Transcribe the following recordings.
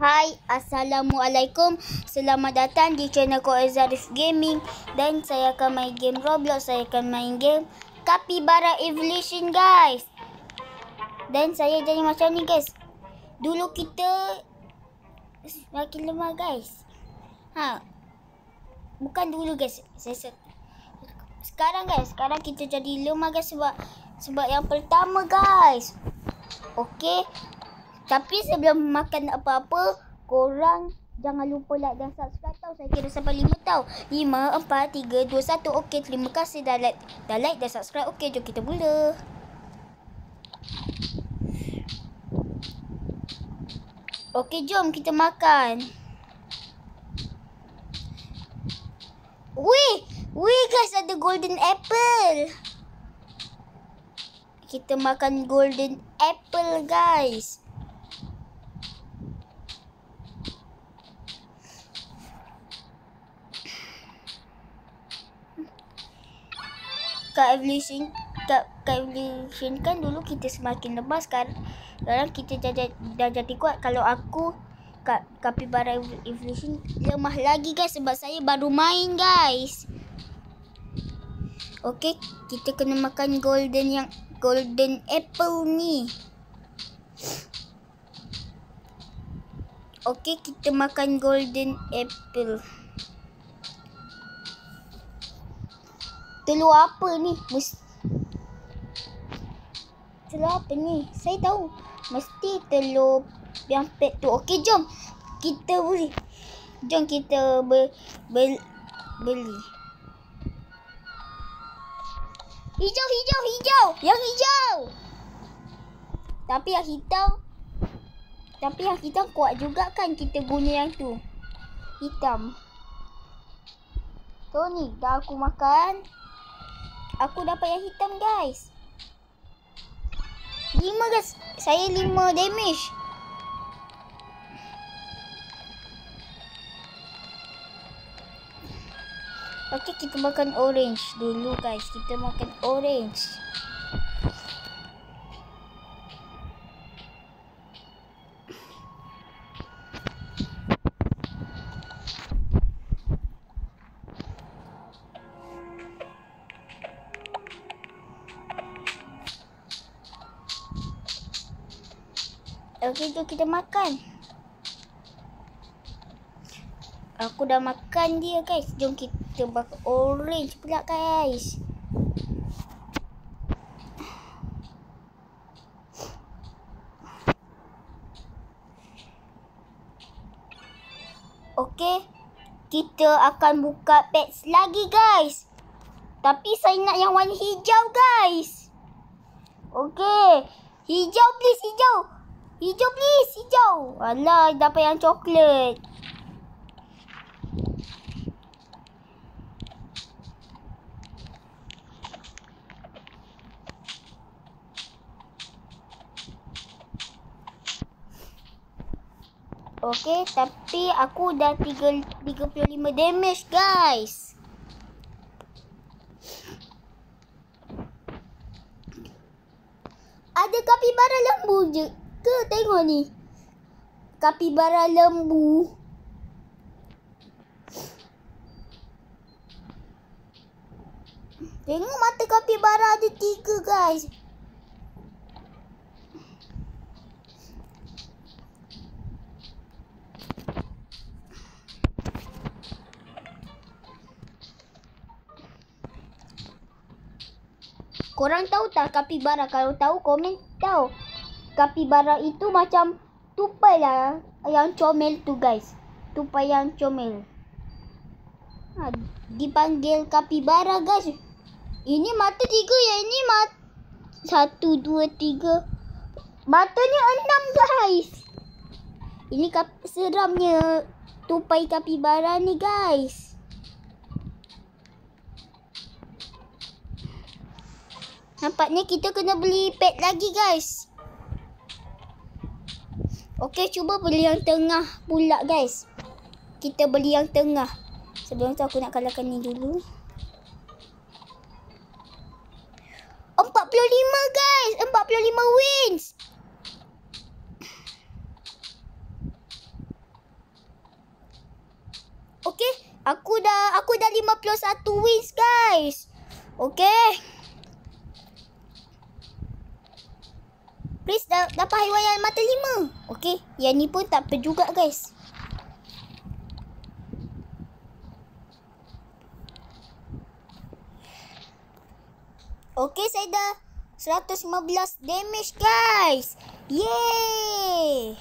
Hai, Assalamualaikum. Selamat datang di channel Ko Azarif Gaming. Dan saya akan main game Roblox. Saya akan main game Capybara Evolution, guys. Dan saya jadi macam ni, guys. Dulu kita semakin lemah, guys. Bukan dulu, guys. Sekarang, guys. Sekarang kita jadi lemah, guys. Sebab yang pertama, guys. Okey. Tapi sebelum makan apa-apa, korang jangan lupa like dan subscribe tau. Saya kira sampai 5 tau. 5, 4, 3, 2, 1. Okey, terima kasih dah like dan subscribe. Okey, jom kita mula. Okey, jom kita makan. Wih guys, ada golden apple. Kita makan golden apple, guys. Kak Evolution kan dulu kita semakin lemah. Sekarang kita dah jadi kuat. Kalau aku Capybara Evolution lemah lagi, guys, sebab saya baru main, guys. Okey, kita kena makan golden apple ni. Okey, kita makan golden apple. Telur apa ni? Telur apa ni? Saya tahu. Mesti telur yang pet tu. Okey, jom kita beli. Jom kita beli. Hijau. Yang hijau. Tapi yang hitam kuat juga kan kita guna yang tu. Hitam. Tu ni dah aku makan. Aku dapat yang hitam, guys. 5, guys. Saya 5 damage. Okey, kita makan orange dulu, guys. Kita makan orange. Okey, jom kita makan. Aku dah makan dia, guys. Jom kita makan orange pula, guys. Okey, kita akan buka pets lagi, guys. Tapi saya nak yang warna hijau, guys. Okey, hijau please, hijau. Hijau please, hijau. Alah, dapat yang coklat. Okey, tapi aku dah 35 damage, guys. Ada capybara lembu je ke? Tengok ni. Capybara lembu. Tengok mata capybara ada 3, guys. Korang tahu tak capybara? Kalau tahu komen tahu. Capybara itu macam tupai lah yang comel tu, guys. Tupai yang comel. Dipanggil capybara, guys. Ini mata 3, yang ini mata 1, 2, 3. Matanya 6, guys. Ini seramnya tupai capybara ni, guys. Nampaknya kita kena beli pet lagi, guys. Okey, cuba beli yang tengah pula, guys. Kita beli yang tengah. Sebelum tu aku nak kalahkan ni dulu. 45, guys. 45 wins. wins guys. Okay. Please dapat haiwan yang mata 5. Okay. Yang ni pun tak apa juga guys. Okay, saya dah 115 damage guys. Yeay.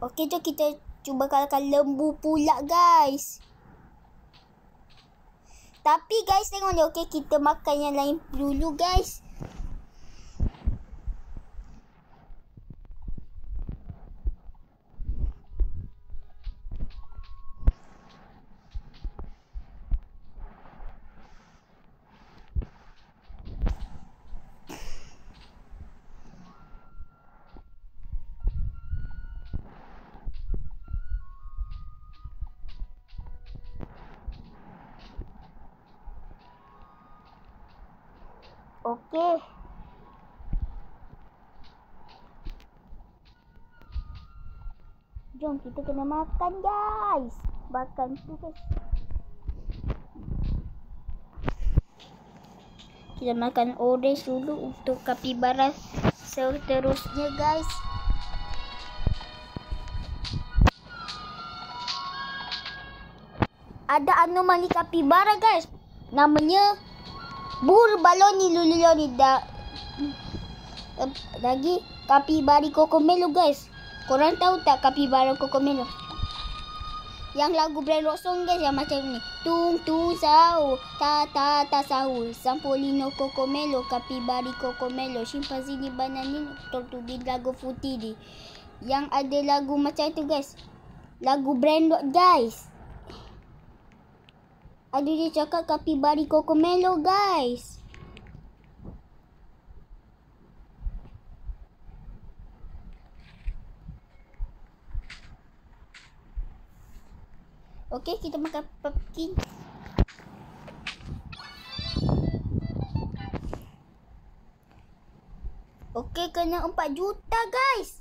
Okay, jom kita cuba kalahkan lembu pula guys. Tapi guys tengok ni. Okay, kita makan yang lain dulu guys. Okay. Jom kita kena makan guys. Makan tu guys. Kita makan orange dulu untuk kapibara seterusnya guys. Ada anomali kapibara guys. Namanya bur baloni lululoni lagi kapibari kokomelo guys. Korang tahu tak kapibara kokomelo? Yang lagu brand rock song guys yang macam ni. Tung tung sau ta ta ta sau Sampolino kokomelo kapibari kokomelo Chimpanzini bananini tortuga lagu futidi. Yang ada lagu macam tu guys. Lagu brand rock guys. Ada dia cakap kapibari kokomelo guys. Okey, kita makan pumpkin. Okey, kena 4 juta guys.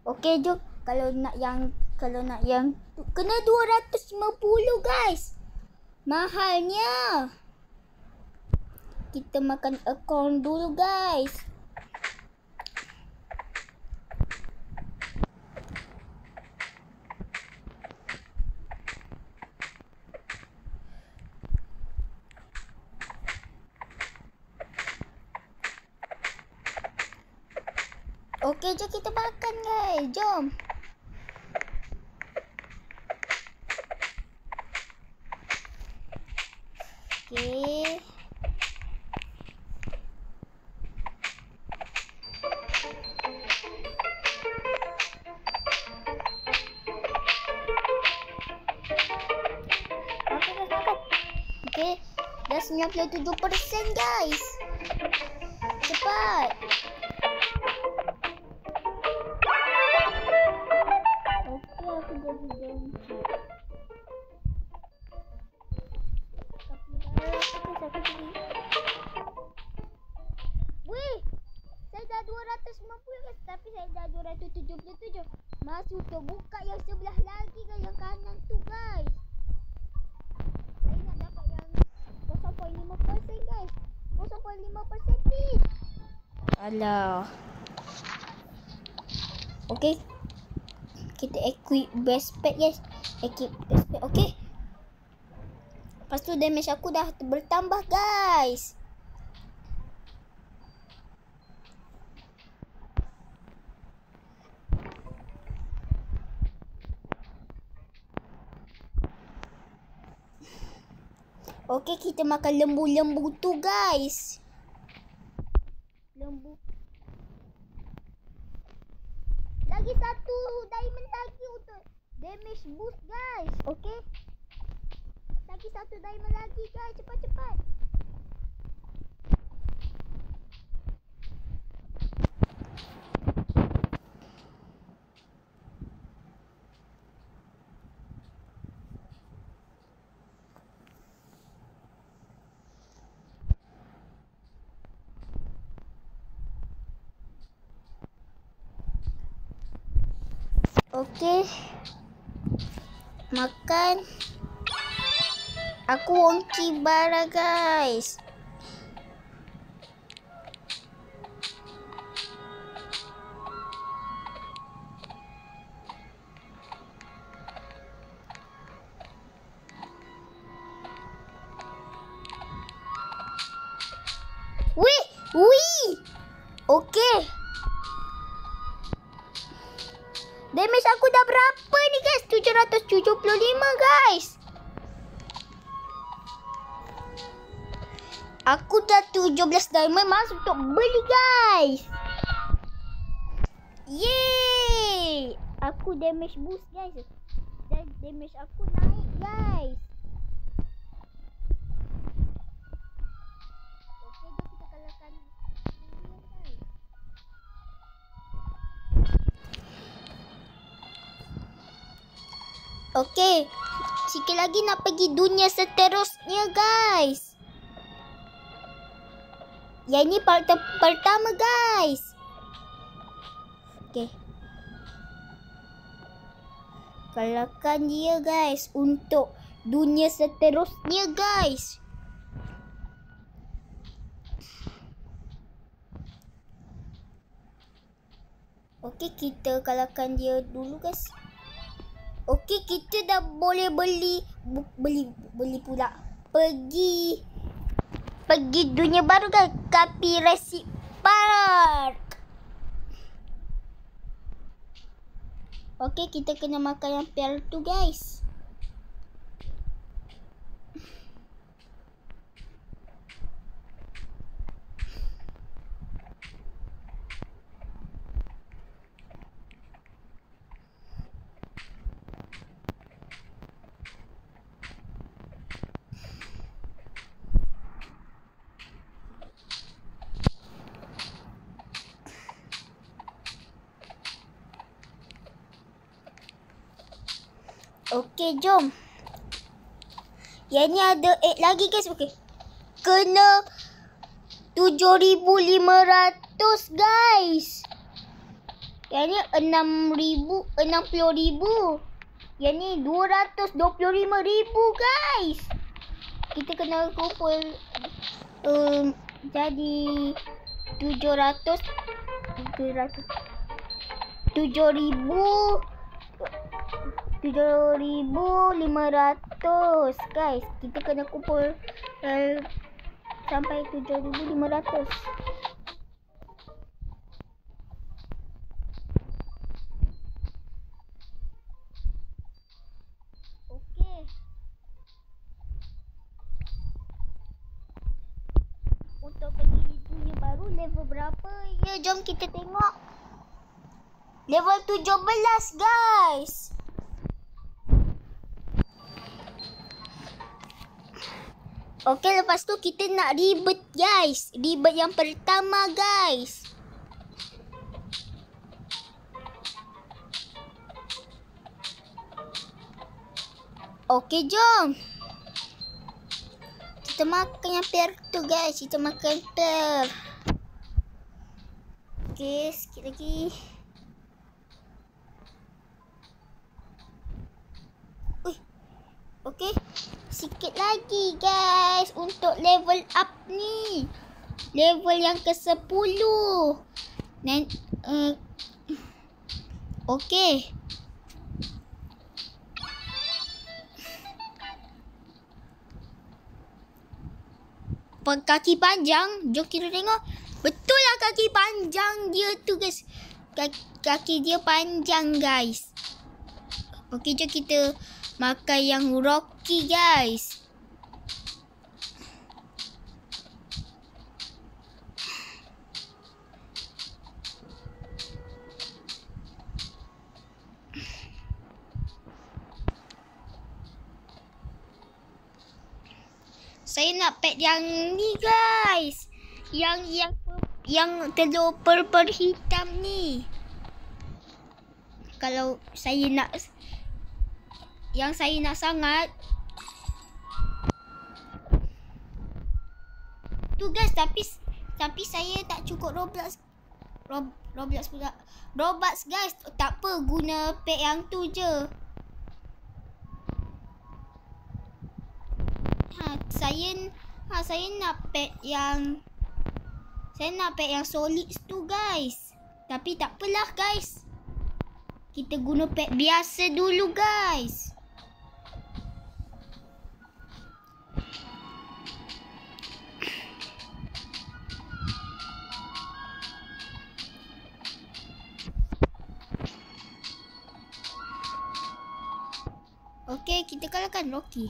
Okey, jom. Kalau nak yang kena 250 guys. Mahalnya. Kita makan acorn dulu guys. Okey, jom kita makan guys. Jom. Okey. Okey, dah 97% guys. Cepat. Weh, saya dah 250 guys, tapi saya dah 277. Masuk tu buka yang sebelah lagi kan, yang kanan tu guys. Saya nak dapat yang 0.5% guys. 0.5% please. Alah. Okey. Kita equip best pet guys. Equip best pet. Okey. Lepas tu damage aku dah bertambah guys. Okey, kita makan lembu-lembu tu guys. Lembu. Lagi satu diamond lagi untuk damage boost guys. Okey. Lagi satu diamond lagi guys. Cepat-cepat. Okey. Makan. Aku wonky bara guys. Wih. Okey. Damage aku dah berapa ni guys? 775 guys. Aku dah 17 diamond masuk untuk beli guys. Yeay. Aku damage boost guys. Dan damage aku naik guys. Okey, jom kita kalahkan dia guys. Okey. Sikit lagi nak pergi dunia seterusnya guys. Yang ni part pertama guys. Okey. Kalahkan dia guys untuk dunia seterusnya guys. Okey, kita kalahkan dia dulu guys. Okey, kita dah boleh beli pula. Pergi dunia baru guys. Jurassic Park. Okey, kita kena makan yang piala tu guys. Okey, jom. Yang ni ada 8 lagi guys. Okey. Kena 7,500 guys. Yang ni 60,000. Yang ni 225,000 guys. Kita kena kumpul jadi 7,500 guys. Kita kena kumpul sampai 7,500. Okey. Untuk pergi dunia baru level berapa? Ya, jom kita tengok. Level 17 guys. Okey, lepas tu kita nak rebirth guys. Rebirth yang pertama guys. Okey, jom. Kita makan yang pear tu guys. Kita makan pear. Okey, sikit lagi. Okey. Sikit lagi guys untuk level up ni. Level yang ke-10. Dan okey. Kaki panjang, jom kita tengok. Betul lah kaki panjang dia tu guys. Kaki dia panjang guys. Okey, jom kita makan yang Rocky guys. Saya nak pet yang ni guys. Yang telur purple hitam ni. Kalau saya nak, yang saya nak sangat tu guys, tapi saya tak cukup Roblox Roblox pula. Robux guys. Tak apa, guna pack yang tu je. Saya nak pack yang solid tu guys. Tapi tak apalah guys. Kita guna pack biasa dulu guys. Okey, kita kalahkan Rocky.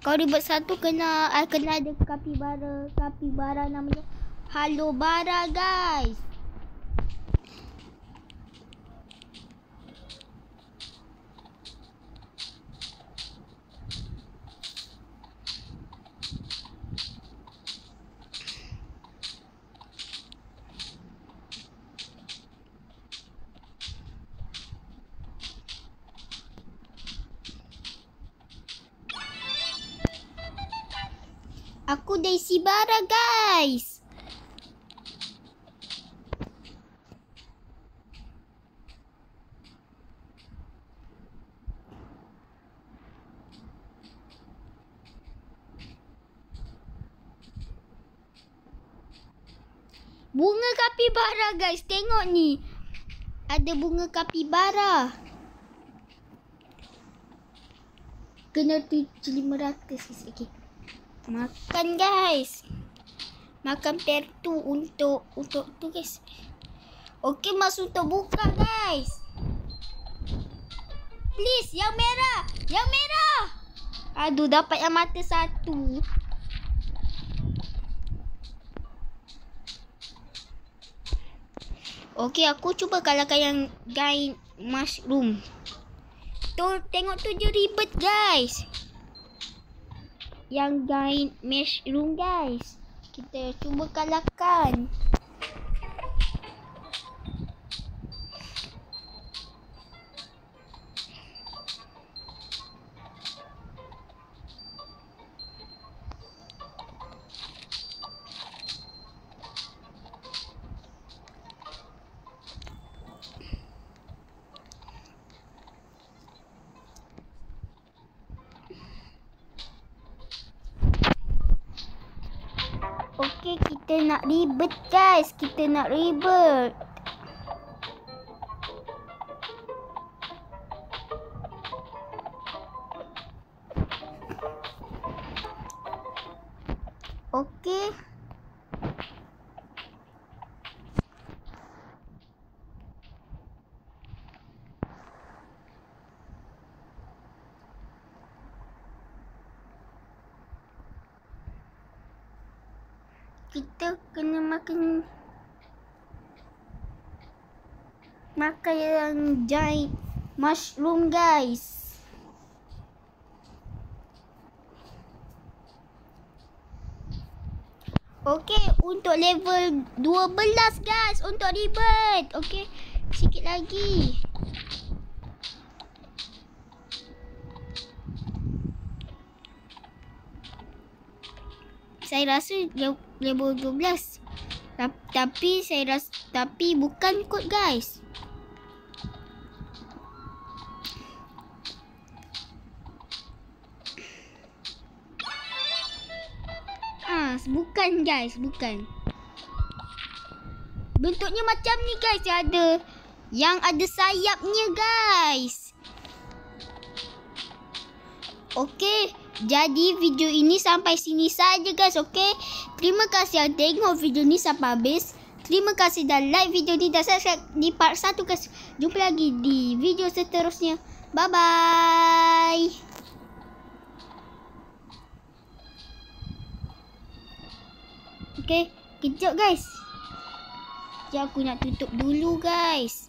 Kalau ribet satu kena ada kapibara namanya Halo Bara guys. Aku Daisy Bara guys. Bunga kapibara guys. Tengok ni. Ada bunga kapibara. Kena 7,500 okay. Makan guys. Makan pair tu untuk tu guys. Okey, masuk untuk buka guys. Please yang merah. Yang merah. Aduh, dapat yang mata satu. Okey, aku cuba kalahkan yang giant mushroom. Tu tengok tu je ribet guys. Yang giant mushroom guys. Kita cuba kalahkan. Okey, kita nak ribet guys. Kita nak ribet. Okey. Kita kena makan yang giant mushroom guys. Okey, untuk level 12 guys, untuk ribet. Okey, sikit lagi. Saya rasa level 12. Tapi bukan kod guys. Bukan guys, bukan. Bentuknya macam ni guys, yang ada sayapnya guys. Okey, jadi video ini sampai sini saja guys. Okey, terima kasih yang tengok video ni sampai habis. Terima kasih dan like video ni dan subscribe di part 1 guys. Jumpa lagi di video seterusnya. Bye bye. Okey, kejap guys. Sekejap aku nak tutup dulu guys.